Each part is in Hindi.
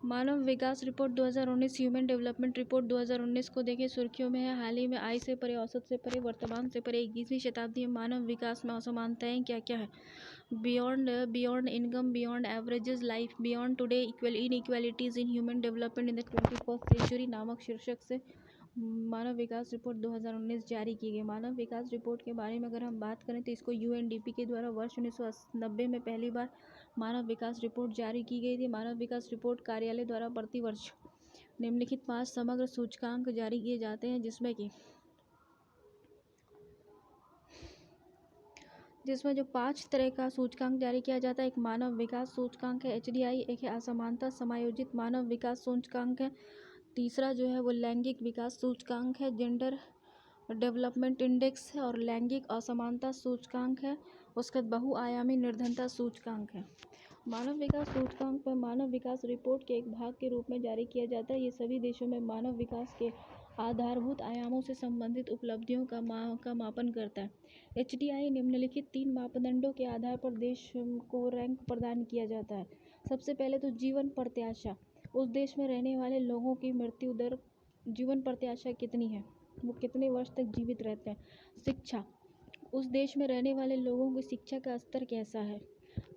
मानव विकास रिपोर्ट 2019 ह्यूमन डेवलपमेंट रिपोर्ट 2019 को देखें, सुर्खियों में है। हाल ही में आय से परे, औसत से परे, वर्तमान से परे 21वीं शताब्दी में मानव विकास में असमानताएं क्या क्या है। Beyond income, beyond averages life, beyond today inequalities in human development in the 21st century नामक शीर्षक से मानव विकास रिपोर्ट 2019 जारी की गई। मानव विकास रिपोर्ट के बारे में अगर हम बात करें तो इसको यूएनडीपी के द्वारा वर्ष 1990 में पहली बार मानव विकास रिपोर्ट जारी की गई थी। मानव विकास रिपोर्ट कार्यालय द्वारा प्रति वर्ष निम्नलिखित 5 समग्र सूचकांक जारी किए जाते हैं, जिसमें जो 5 तरह का सूचकांक जारी किया जाता है। एक मानव विकास सूचकांक है HDI, एक है असमानता समायोजित मानव विकास सूचकांक है, तीसरा जो है वो लैंगिक विकास सूचकांक है, जेंडर डेवलपमेंट इंडेक्स है, और लैंगिक असमानता सूचकांक है। उसके बाद बहुआयामी निर्धनता सूचकांक है। मानव विकास सूचकांक पर मानव विकास रिपोर्ट के एक भाग के रूप में जारी किया जाता है। ये सभी देशों में मानव विकास के आधारभूत आयामों से संबंधित उपलब्धियों का मापन करता है। HDI निम्नलिखित 3 मापदंडों के आधार पर देश को रैंक प्रदान किया जाता है। सबसे पहले तो जीवन प्रत्याशा, उस देश में रहने वाले लोगों की मृत्यु दर, जीवन प्रत्याशा कितनी है, वो कितने वर्ष तक जीवित रहते हैं। शिक्षा, उस देश में रहने वाले लोगों की शिक्षा का स्तर कैसा है।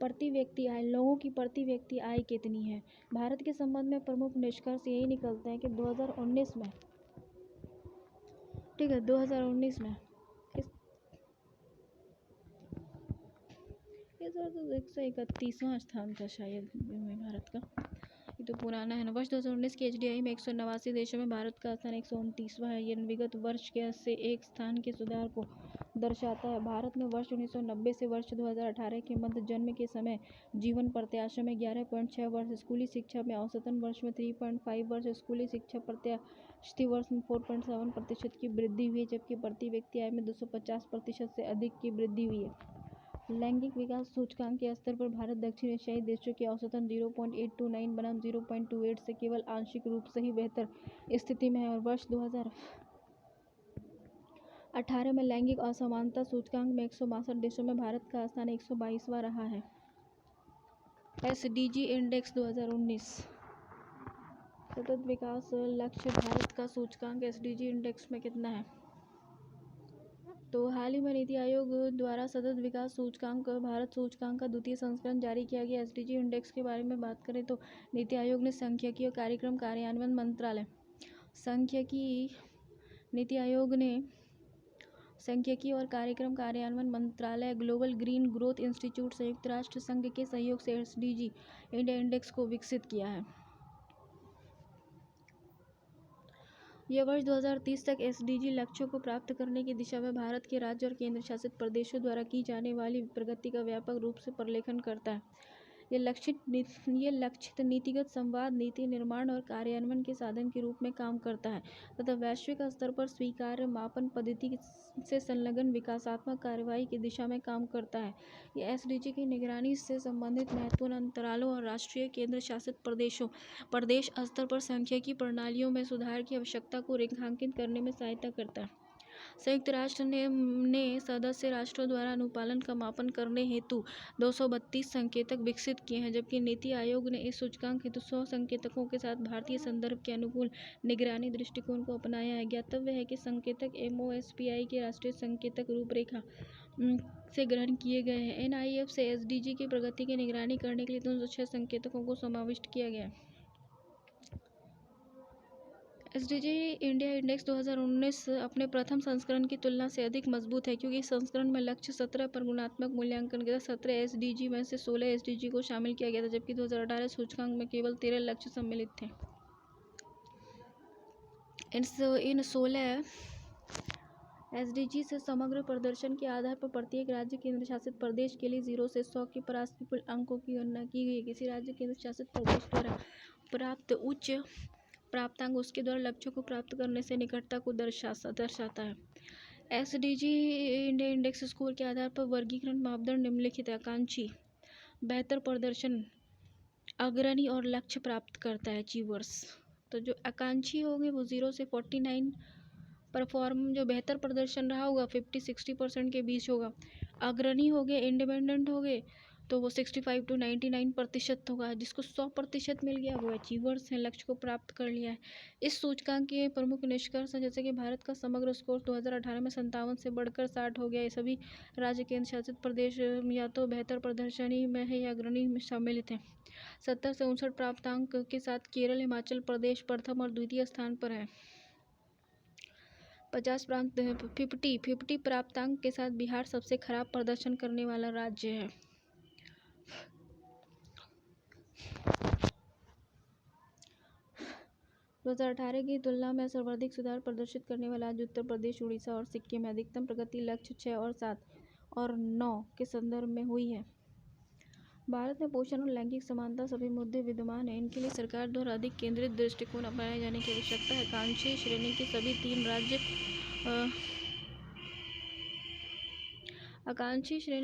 प्रति व्यक्ति आय, लोगों की प्रति व्यक्ति आय कितनी है। भारत के संबंध में प्रमुख निष्कर्ष यही निकलते हैं कि 2019 में 2019 में इस बार तो 131वां स्थान था शायद भारत का, ये तो पुराना है ना। वर्ष 2019 की HDI में 189 देशों में भारत का स्थान 129वां है। ये विगत वर्ष के से एक स्थान के सुधार को दर्शाता है। भारत में वर्ष 1990 से वर्ष 2018 के मध्य जन्म के समय जीवन प्रत्याशा में 11.6 वर्ष, स्कूली शिक्षा में औसतन वर्ष में 3.5 वर्ष, स्कूली शिक्षा प्रत्याशित वर्ष में 4.7% की वृद्धि हुई है, जबकि प्रति व्यक्ति आय में 250% से अधिक की वृद्धि हुई है। लैंगिक विकास सूचकांक के स्तर पर भारत दक्षिण एशियाई देशों के औसतन 0.829 बनाम 0.28 से केवल आंशिक रूप से ही बेहतर स्थिति में है। और वर्ष 2018 में लैंगिक असमानता सूचकांक में 162 देशों में भारत का स्थान 122वां रहा है। SDG इंडेक्स 2019 सतत विकास लक्ष्य भारत का सूचकांक SDG इंडेक्स में कितना है। तो हाल ही में नीति आयोग द्वारा सतत विकास सूचकांक भारत सूचकांक का द्वितीय संस्करण जारी किया गया। SDG इंडेक्स के बारे में बात करें तो नीति आयोग ने सांख्यिकी और कार्यक्रम कार्यान्वयन मंत्रालय नीति आयोग ने सांख्यिकी और कार्यक्रम कार्यान्वयन मंत्रालय, ग्लोबल ग्रीन ग्रोथ इंस्टीट्यूट, संयुक्त राष्ट्र संघ के सहयोग से SDG इंडिया इंडेक्स को विकसित किया है। यह वर्ष 2030 तक SDG लक्ष्यों को प्राप्त करने की दिशा में भारत के राज्य और केंद्र शासित प्रदेशों द्वारा की जाने वाली प्रगति का व्यापक रूप से प्रलेखन करता है। यह लक्षित नीतिगत संवाद, नीति निर्माण और कार्यान्वयन के साधन के रूप में काम करता है तथा वैश्विक स्तर पर स्वीकार्य मापन पद्धति से संलग्न विकासात्मक कार्रवाई की दिशा में काम करता है। यह SDG की निगरानी से संबंधित महत्वपूर्ण अंतरालों और राष्ट्रीय केंद्र शासित प्रदेश स्तर पर सांख्यिकी प्रणालियों में सुधार की आवश्यकता को रेखांकित करने में सहायता करता है। संयुक्त राष्ट्र ने सदस्य राष्ट्रों द्वारा अनुपालन का मापन करने हेतु 232 संकेतक विकसित किए हैं, जबकि नीति आयोग ने इस सूचकांक हेतु 100 संकेतकों के साथ भारतीय संदर्भ के अनुकूल निगरानी दृष्टिकोण को अपनाया है। ज्ञातव्य है कि संकेतक MOSPI के राष्ट्रीय संकेतक रूपरेखा से ग्रहण किए गए हैं। NIF से SDG की प्रगति की निगरानी करने के लिए 306 संकेतकों को समाविष्ट किया गया है। SDG इंडिया इंडेक्स 2019 अपने प्रथम संस्करण की तुलना से अधिक मजबूत है, क्योंकि इस संस्करण में लक्ष्य 17 पर गुणात्मक मूल्यांकन के साथ 17 SDG में से 16 SDG को शामिल किया गया था, जबकि 2018 सूचकांक में केवल 13 लक्ष्य सम्मिलित थे। इन 16 SDG से समग्र प्रदर्शन के आधार पर प्रत्येक राज्य केंद्र शासित प्रदेश के लिए 0 से 100 के परास्परिक अंकों की गणना की गई। किसी राज्य केंद्र शासित प्रदेश द्वारा प्राप्त उच्च प्राप्तांक उसके द्वारा लक्ष्यों को प्राप्त करने से निकटता को दर्शाता है। SDG इंडिया इंडेक्स स्कोर के आधार पर वर्गीकरण मापदंड निम्नलिखित है। आकांक्षी, बेहतर प्रदर्शन, अग्रणी और लक्ष्य प्राप्त करता है, अचीवर्स। तो जो आकांक्षी होंगे वो 0 से 49 जो बेहतर प्रदर्शन रहा होगा 50-60% के बीच होगा। अग्रणी हो गए, इंडिपेंडेंट हो गए, तो वो 65 to 99% होगा। जिसको 100% मिल गया वो अचीवर्स हैं, लक्ष्य को प्राप्त कर लिया है। इस सूचकांक के प्रमुख निष्कर्ष हैं जैसे कि भारत का समग्र स्कोर 2018 में 57 से बढ़कर 60 हो गया। ये सभी राज्य केंद्र शासित प्रदेश या तो बेहतर प्रदर्शनी में है या अग्रणी में सम्मिलित हैं। 70 से 59 प्राप्तांक के साथ केरल, हिमाचल प्रदेश प्रथम और द्वितीय स्थान पर है। 50 प्राप्तांक के साथ बिहार सबसे खराब प्रदर्शन करने वाला राज्य है। दो 2018 की तुलना में सर्वाधिक सुधार प्रदर्शित करने वाला राज्य उत्तर प्रदेश, उड़ीसा और सिक्किम है। अधिकतम प्रगति लक्ष्य 6 और 7 और 9 के संदर्भ में हुई है। भारत में पोषण और लैंगिक समानता सभी मुद्दे विद्यमान हैं। इनके लिए सरकार द्वारा अधिक केंद्रित दृष्टिकोण अपनाए जाने की आवश्यकता है। आकांक्षी श्रेणी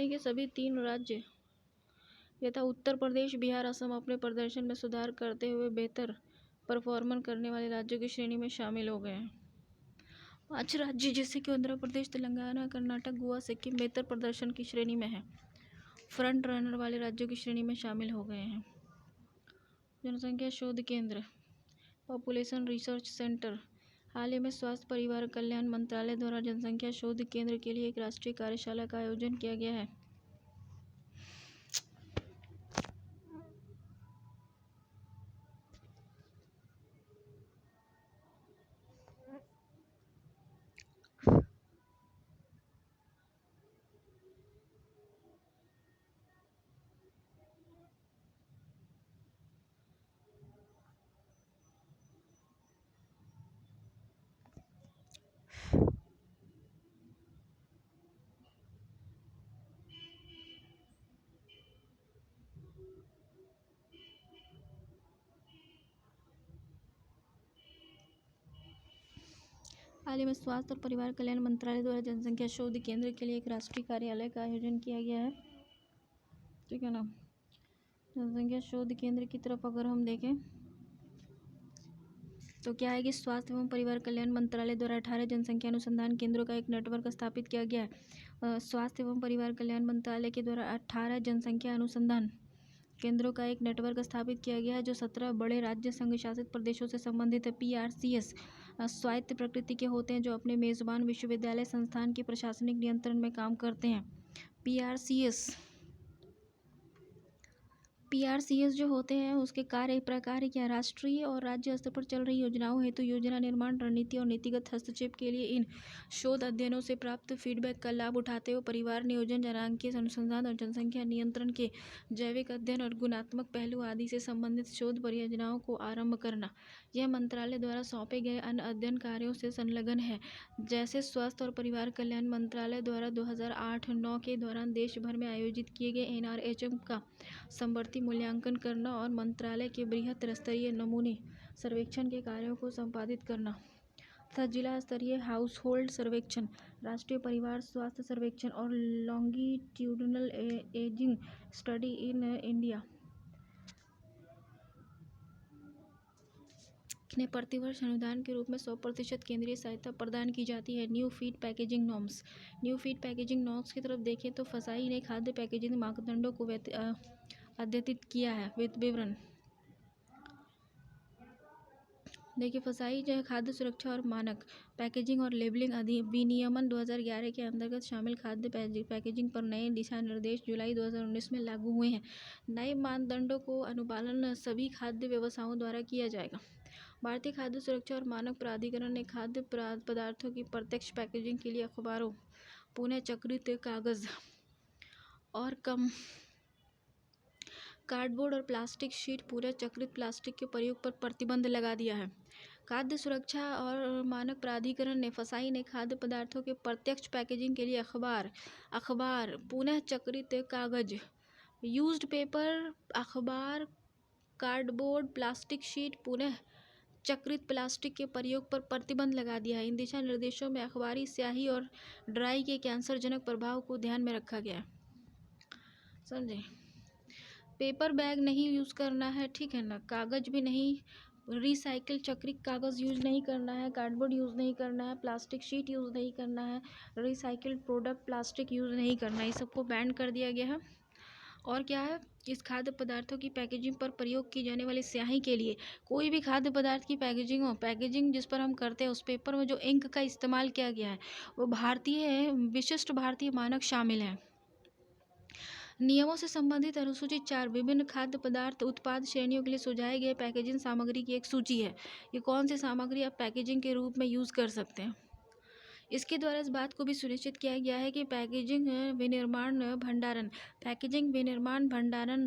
के सभी तीन राज्य यथा उत्तर प्रदेश, बिहार, असम अपने प्रदर्शन में सुधार करते हुए बेहतर परफॉर्मर करने वाले राज्यों की श्रेणी में शामिल हो गए हैं। 5 राज्य जैसे कि आंध्र प्रदेश, तेलंगाना, कर्नाटक, गोवा, सिक्किम बेहतर प्रदर्शन की श्रेणी में है। फ्रंट रनर वाले राज्यों की श्रेणी में शामिल हो गए हैं। जनसंख्या शोध केंद्र, पॉपुलेशन रिसर्च सेंटर। हाल ही में स्वास्थ्य परिवार कल्याण मंत्रालय द्वारा जनसंख्या शोध केंद्र के लिए एक राष्ट्रीय कार्यशाला का आयोजन किया गया है। हाल ही में स्वास्थ्य और परिवार कल्याण मंत्रालय द्वारा जनसंख्या शोध केंद्र के लिए एक राष्ट्रीय कार्यालय का आयोजन किया गया है। ठीक है ना। जनसंख्या शोध केंद्र की तरफ अगर हम देखें तो क्या है कि स्वास्थ्य एवं परिवार कल्याण मंत्रालय द्वारा 18 जनसंख्या अनुसंधान केंद्रों का एक नेटवर्क स्थापित किया गया है। स्वास्थ्य एवं परिवार कल्याण मंत्रालय के द्वारा 18 जनसंख्या अनुसंधान केंद्रों का एक नेटवर्क स्थापित किया गया है जो 17 बड़े राज्य संघ शासित प्रदेशों से संबंधित है। PRCS स्वायत्त प्रकृति के होते हैं जो अपने मेजबान विश्वविद्यालय संस्थान के प्रशासनिक नियंत्रण में काम करते हैं। PRCS जो होते हैं उसके कार्य प्रकार क्या, राष्ट्रीय और राज्य स्तर पर चल रही योजनाओं हेतु योजना निर्माण, रणनीति और नीतिगत हस्तक्षेप के लिए इन शोध अध्ययनों से प्राप्त फीडबैक का लाभ उठाते हुए परिवार नियोजन, जनांकीय अनुसंधान और जनसंख्या नियंत्रण के जैविक अध्ययन और गुणात्मक पहलू आदि से संबंधित शोध परियोजनाओं को आरंभ करना। यह मंत्रालय द्वारा सौंपे गए अन्य अध्ययन कार्यों से संलग्न है, जैसे स्वास्थ्य और परिवार कल्याण मंत्रालय द्वारा 2008-9 के दौरान देश भर में आयोजित किए गए NRHM का समवर्ती मूल्यांकन करना और मंत्रालय के बृहत स्तरीय नमूने सर्वेक्षण के कार्यों को संपादित करना तथा जिला स्तरीय हाउसहोल्ड सर्वेक्षण, राष्ट्रीय परिवार स्वास्थ्य सर्वेक्षण और longitudinal ageing study in India ने प्रतिवर्ष अनुदान के रूप में 100% केंद्रीय सहायता प्रदान की जाती है। न्यू फीड पैकेजिंग नॉर्म्स की तरफ देखें तो फसाई ने खाद्य पैकेजिंग मापदंडों को अद्यतित किया है। विवरण देखिए, फसाई जो है खाद्य सुरक्षा और मानक पैकेजिंग और लेबलिंग विनियमन 2011 के अंतर्गत शामिल खाद्य पैकेजिंग पर नए दिशा निर्देश जुलाई 2019 में लागू हुए हैं। नए मानदंडों को अनुपालन सभी खाद्य व्यवसायों द्वारा किया जाएगा। भारतीय खाद्य सुरक्षा और मानक प्राधिकरण ने खाद्य पदार्थों की प्रत्यक्ष पैकेजिंग के लिए अखबारों, पुनः चक्रित कागज और कम कार्डबोर्ड और प्लास्टिक शीट, पूरे चक्रित प्लास्टिक के प्रयोग पर प्रतिबंध लगा दिया है। खाद्य सुरक्षा और मानक प्राधिकरण ने फसाई ने खाद्य पदार्थों के प्रत्यक्ष पैकेजिंग के लिए अखबार, पुनः चक्रित कागज, यूज्ड पेपर, अखबार, कार्डबोर्ड, प्लास्टिक शीट, पुनः चक्रित प्लास्टिक के प्रयोग पर प्रतिबंध लगा दिया है। इन दिशा निर्देशों में अखबारी स्याही और ड्राई के कैंसरजनक प्रभाव को ध्यान में रखा गया है। समझे? पेपर बैग नहीं यूज़ करना है, ठीक है ना। कागज़ भी नहीं, रिसाइकिल चक्रित कागज़ यूज़ नहीं करना है, कार्डबोर्ड यूज़ नहीं करना है, प्लास्टिक शीट यूज़ नहीं करना है, रिसाइकिल्ड प्रोडक्ट प्लास्टिक यूज़ नहीं करना है। ये सबको बैन कर दिया गया है। और क्या है, इस खाद्य पदार्थों की पैकेजिंग पर प्रयोग की जाने वाली स्याही के लिए, कोई भी खाद्य पदार्थ की पैकेजिंग हो, पैकेजिंग जिस पर हम करते हैं उस पेपर में जो इंक का इस्तेमाल किया गया है वो विशिष्ट भारतीय मानक शामिल हैं। नियमों से संबंधित अनुसूची 4 विभिन्न खाद्य पदार्थ उत्पाद श्रेणियों के लिए सुझाए गए पैकेजिंग सामग्री की एक सूची है। ये कौन सी सामग्री आप पैकेजिंग के रूप में यूज़ कर सकते हैं। इसके द्वारा इस बात को भी सुनिश्चित किया गया है कि पैकेजिंग विनिर्माण भंडारण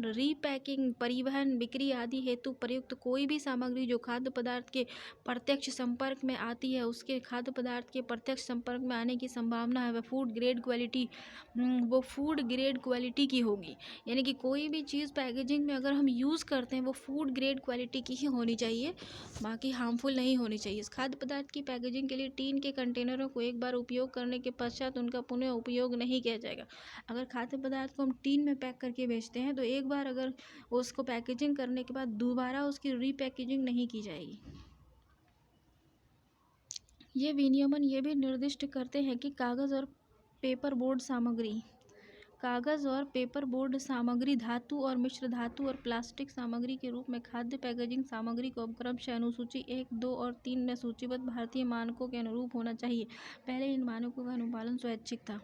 रीपैकिंग परिवहन बिक्री आदि हेतु प्रयुक्त कोई भी सामग्री जो खाद्य पदार्थ के प्रत्यक्ष संपर्क में आती है, उसके खाद्य पदार्थ के प्रत्यक्ष संपर्क में आने की संभावना है वह फूड ग्रेड क्वालिटी की होगी। यानी कि कोई भी चीज़ पैकेजिंग में अगर हम यूज़ करते हैं वो फूड ग्रेड क्वालिटी की ही होनी चाहिए, बाकी हार्मफुल नहीं होनी चाहिए। इस खाद्य पदार्थ की पैकेजिंग के लिए टीन के कंटेनरों को एक बार उपयोग करने के पश्चात उनका पुनः उपयोग नहीं किया जाएगा। अगर खाद्य पदार्थ को हम टीन में पैक करके बेचते हैं तो एक बार अगर उसको पैकेजिंग करने के बाद दोबारा उसकी रीपैकेजिंग नहीं की जाएगी। ये विनियमन ये भी निर्दिष्ट करते हैं कि कागज़ और पेपर बोर्ड सामग्री धातु और मिश्र धातु और प्लास्टिक सामग्री के रूप में खाद्य पैकेजिंग सामग्री को क्रमशः अनुसूची 1, 2 और 3 में सूचीबद्ध भारतीय मानकों के अनुरूप होना चाहिए। पहले इन मानकों का अनुपालन स्वैच्छिक था।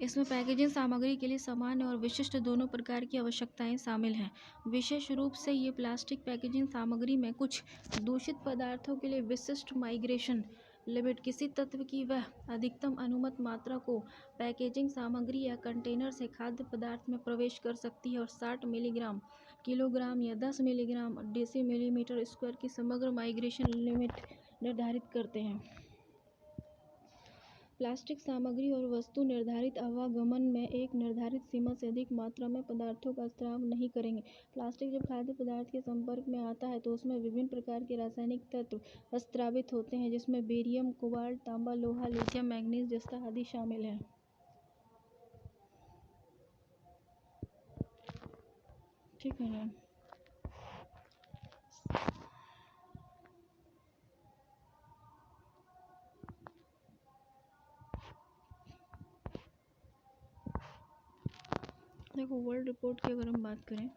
इसमें पैकेजिंग सामग्री के लिए सामान्य और विशिष्ट दोनों प्रकार की आवश्यकताएं शामिल हैं। विशेष रूप से ये प्लास्टिक पैकेजिंग सामग्री में कुछ दूषित पदार्थों के लिए विशिष्ट माइग्रेशन लिमिट, किसी तत्व की वह अधिकतम अनुमत मात्रा को पैकेजिंग सामग्री या कंटेनर से खाद्य पदार्थ में प्रवेश कर सकती है और 60 मिलीग्राम किलोग्राम या 10 मिलीग्राम डेसी मिलीमीटर स्क्वायर की समग्र माइग्रेशन लिमिट निर्धारित करते हैं। प्लास्टिक सामग्री और वस्तु निर्धारित आवागमन में एक निर्धारित सीमा से अधिक मात्रा में पदार्थों का स्राव नहीं करेंगे। प्लास्टिक जब खाद्य पदार्थ के संपर्क में आता है तो उसमें विभिन्न प्रकार के रासायनिक तत्व स्रावित होते हैं, जिसमें बेरियम, कोबाल्ट, तांबा, लोहा, लिथियम, मैंगनीज जस्ता आदि शामिल हैं। ठीक है ना। देखो, वर्ल्ड रिपोर्ट की अगर हम बात करें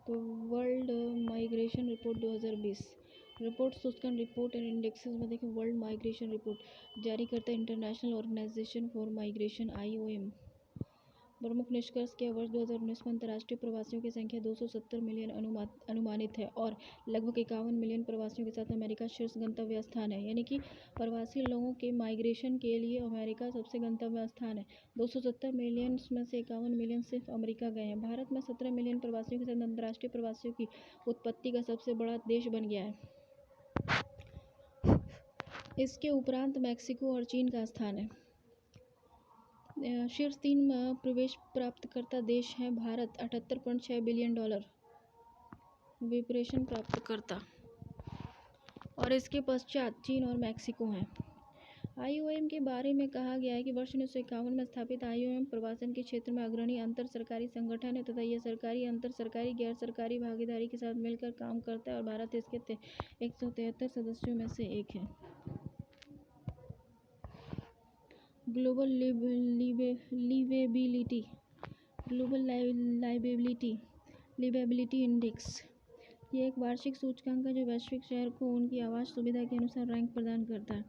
तो वर्ल्ड माइग्रेशन रिपोर्ट 2020 रिपोर्ट सूचकांक रिपोर्ट एंड इंडेक्सेस में देखें, वर्ल्ड माइग्रेशन रिपोर्ट जारी करता है international organization for migration IOM। प्रमुख निष्कर्ष के वर्ष 2019 में अंतर्राष्ट्रीय प्रवासियों की संख्या 270 मिलियन अनुमानित है और लगभग 51 मिलियन प्रवासियों के साथ अमेरिका शीर्ष गंतव्य स्थान है। यानी कि प्रवासी लोगों के माइग्रेशन के लिए अमेरिका सबसे गंतव्य स्थान है। 270 मिलियन में से 51 मिलियन सिर्फ अमेरिका गए हैं। भारत में 17 मिलियन प्रवासियों के साथ अंतर्राष्ट्रीय प्रवासियों की उत्पत्ति का सबसे बड़ा देश बन गया है। इसके उपरांत मैक्सिको और चीन का स्थान है। शीर्ष 3 प्रवेश प्राप्तकर्ता देश हैं भारत 78.6 बिलियन डॉलर विप्रेशन प्राप्तकर्ता, और इसके पश्चात चीन और मैक्सिको हैं। IOM के बारे में कहा गया है कि वर्ष 1951 में स्थापित IOM प्रवासन के क्षेत्र में अग्रणी अंतर सरकारी संगठन है तथा यह सरकारी, अंतर सरकारी, गैर सरकारी भागीदारी के साथ मिलकर काम करता है और भारत इसके 173 सदस्यों में से एक है। ग्लोबल लिवेबिलिटी इंडेक्स, ये एक वार्षिक सूचकांक है जो वैश्विक शहर को उनकी आवास सुविधा के अनुसार रैंक प्रदान करता है।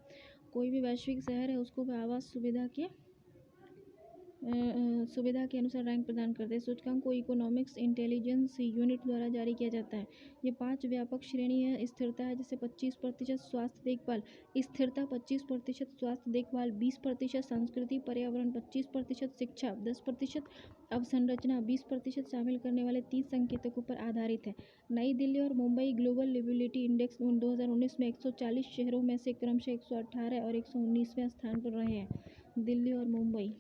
कोई भी वैश्विक शहर है उसको आवास सुविधा के अनुसार रैंक प्रदान करते हैं। सूचकांक को इकोनॉमिक्स इंटेलिजेंस यूनिट द्वारा जारी किया जाता है। ये 5 व्यापक श्रेणी है। स्थिरता है, जैसे 25% स्वास्थ्य देखभाल, स्थिरता 25% स्वास्थ्य देखभाल, 20% संस्कृति पर्यावरण, 25% शिक्षा, 10% अवसंरचना, 20% शामिल करने वाले 30 संकेतकों पर आधारित है। नई दिल्ली और मुंबई ग्लोबल लिवेबिलिटी इंडेक्स 2019 में 140 शहरों में से क्रमशः 118 और 119वें स्थान पर रहे हैं। दिल्ली और मुंबई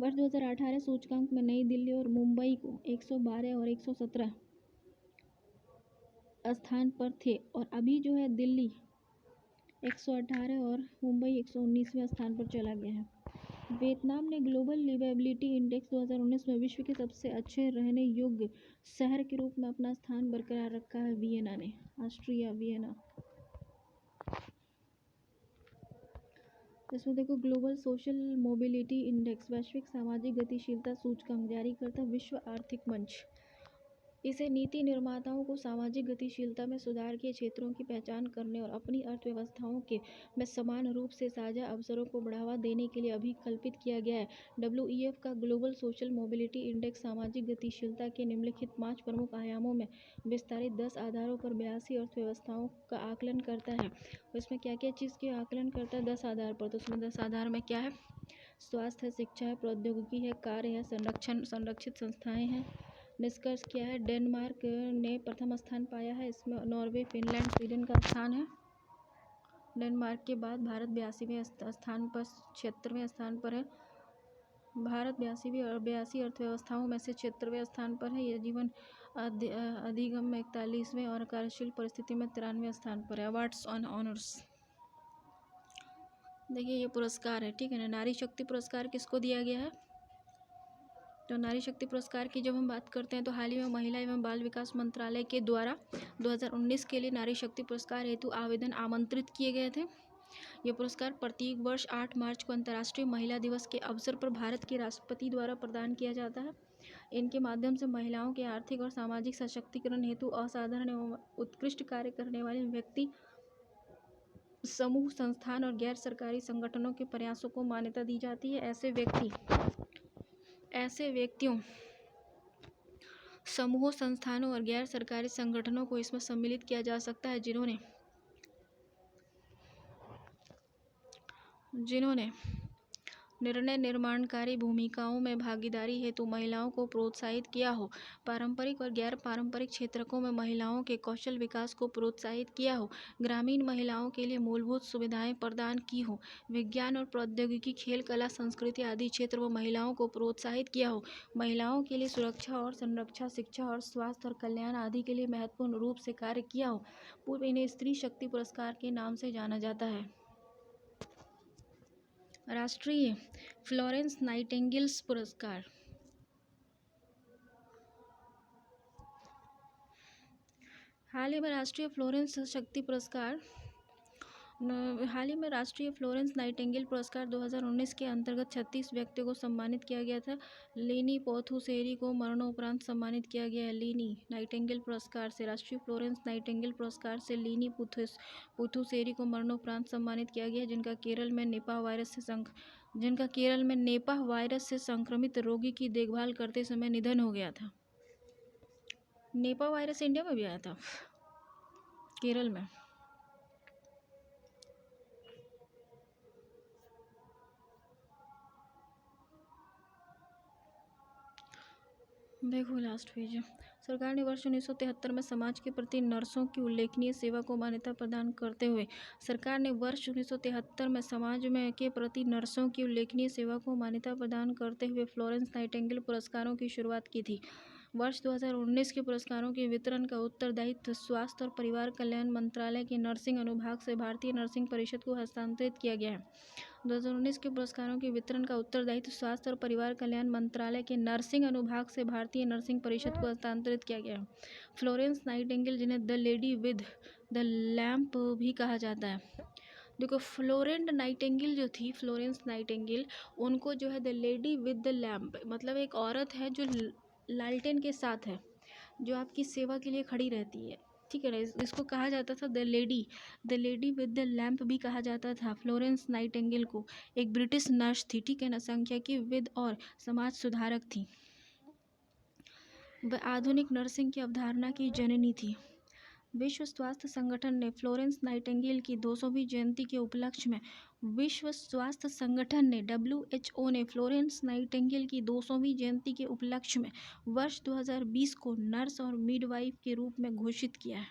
वर्ष 2018 सूचकांक में नई दिल्ली और मुंबई को 112 और 117 स्थान पर थे, और अभी जो है दिल्ली 118 और मुंबई 119वें स्थान पर चला गया है। वियतनाम ने ग्लोबल लिवेबिलिटी इंडेक्स 2019 में विश्व के सबसे अच्छे रहने योग्य शहर के रूप में अपना स्थान बरकरार रखा है। वियना ने, ऑस्ट्रिया वियना। इसमें देखो ग्लोबल सोशल मोबिलिटी इंडेक्स वैश्विक सामाजिक गतिशीलता सूचकांक जारी करता विश्व आर्थिक मंच। इसे नीति निर्माताओं को सामाजिक गतिशीलता में सुधार के क्षेत्रों की पहचान करने और अपनी अर्थव्यवस्थाओं के में समान रूप से साझा अवसरों को बढ़ावा देने के लिए अभिकल्पित किया गया है। WEF का ग्लोबल सोशल मोबिलिटी इंडेक्स सामाजिक गतिशीलता के निम्नलिखित 5 प्रमुख आयामों में विस्तारित 10 आधारों पर 82 अर्थव्यवस्थाओं का आकलन करता है। इसमें क्या क्या चीज़ के आकलन करता है 10 आधार पर? तो उसमें 10 आधार में क्या है? स्वास्थ्य है, शिक्षा है, प्रौद्योगिकी है, कार्य है, संरक्षित संस्थाएं हैं। निष्कर्ष क्या है? डेनमार्क ने प्रथम स्थान पाया है। इसमें नॉर्वे, फिनलैंड, स्वीडन का स्थान है। डेनमार्क के बाद भारत 82वें स्थान पर 76वें स्थान पर है। भारत 82 अर्थव्यवस्थाओं में से 76वें स्थान पर है। यह जीवन अधिगम में 41वें और कार्यशील परिस्थिति में 93वें स्थान पर है। अवार्ड्स ऑन ऑनर्स देखिए ये पुरस्कार है, ठीक है ना। नारी शक्ति पुरस्कार किसको दिया गया है? तो नारी शक्ति पुरस्कार की जब हम बात करते हैं तो हाल ही में महिला एवं बाल विकास मंत्रालय के द्वारा 2019 के लिए नारी शक्ति पुरस्कार हेतु आवेदन आमंत्रित किए गए थे। ये पुरस्कार प्रत्येक वर्ष 8 मार्च को अंतर्राष्ट्रीय महिला दिवस के अवसर पर भारत के राष्ट्रपति द्वारा प्रदान किया जाता है। इनके माध्यम से महिलाओं के आर्थिक और सामाजिक सशक्तिकरण हेतु असाधारण एवं उत्कृष्ट कार्य करने वाले व्यक्ति, समूह, संस्थान और गैर सरकारी संगठनों के प्रयासों को मान्यता दी जाती है। ऐसे व्यक्तियों, समूहों, संस्थानों और गैर सरकारी संगठनों को इसमें सम्मिलित किया जा सकता है जिन्होंने निर्णय निर्माणकारी भूमिकाओं में भागीदारी हेतु महिलाओं को प्रोत्साहित किया हो, पारंपरिक और गैर पारंपरिक क्षेत्रों में महिलाओं के कौशल विकास को प्रोत्साहित किया हो, ग्रामीण महिलाओं के लिए मूलभूत सुविधाएं प्रदान की हो, विज्ञान और प्रौद्योगिकी, खेल, कला, संस्कृति आदि क्षेत्रों में महिलाओं को प्रोत्साहित किया हो, महिलाओं के लिए सुरक्षा और संरक्षा, शिक्षा और स्वास्थ्य और कल्याण आदि के लिए महत्वपूर्ण रूप से कार्य किया हो। पूर्व इन्हें स्त्री शक्ति पुरस्कार के नाम से जाना जाता है। राष्ट्रीय फ्लोरेंस नाइटिंगेल्स पुरस्कार हाल ही में राष्ट्रीय फ्लोरेंस नाइटिंगेल पुरस्कार 2019 के अंतर्गत 36 व्यक्तियों को सम्मानित किया गया था। लेनी पोथुसेरी को मरणोपरांत सम्मानित किया गया है। लेनी नाइटिंगेल पुरस्कार से राष्ट्रीय फ्लोरेंस नाइटिंगेल पुरस्कार से लेनी पोथुसेरी को मरणोपरांत सम्मानित किया गया, जिनका केरल में नेपाह वायरस से संक्रमित रोगी की देखभाल करते समय निधन हो गया था। नेपाह वायरस इंडिया में भी आया था, केरल में। देखो लास्ट पेज है। सरकार ने वर्ष 1973 में समाज के प्रति नर्सों की उल्लेखनीय सेवा को मान्यता प्रदान करते हुए फ्लोरेंस नाइटिंगेल पुरस्कारों की शुरुआत की थी। वर्ष 2019 के पुरस्कारों के वितरण का उत्तरदायित्व स्वास्थ्य और परिवार कल्याण मंत्रालय के नर्सिंग अनुभाग से भारतीय नर्सिंग परिषद को हस्तांतरित किया गया है। 2019 के पुरस्कारों के वितरण का उत्तरदायित्व स्वास्थ्य और परिवार कल्याण मंत्रालय के नर्सिंग अनुभाग से भारतीय नर्सिंग परिषद को हस्तांतरित किया गया है। फ्लोरेंस नाइटिंगेल, जिन्हें the lady with the lamp भी कहा जाता है। देखो फ्लोरेंस नाइटिंगेल उनको जो है the lady with the lamp, मतलब एक औरत है जो लालटेन के साथ है, जो आपकी सेवा के लिए खड़ी रहती है, ठीक है ना। इसको कहा जाता था the lady with the lamp भी कहा जाता था। फ्लोरेंस नाइटिंगेल को एक ब्रिटिश नर्स थी, ठीक है ना, सांख्यिकी विद और समाज सुधारक थी। वह आधुनिक नर्सिंग की अवधारणा की जननी थी। विश्व स्वास्थ्य संगठन ने फ्लोरेंस नाइटिंगेल की 200वीं जयंती के उपलक्ष्य में WHO ने फ्लोरेंस नाइटिंगेल की 200वीं जयंती के उपलक्ष्य में वर्ष 2020 को नर्स और मिडवाइफ के रूप में घोषित किया है।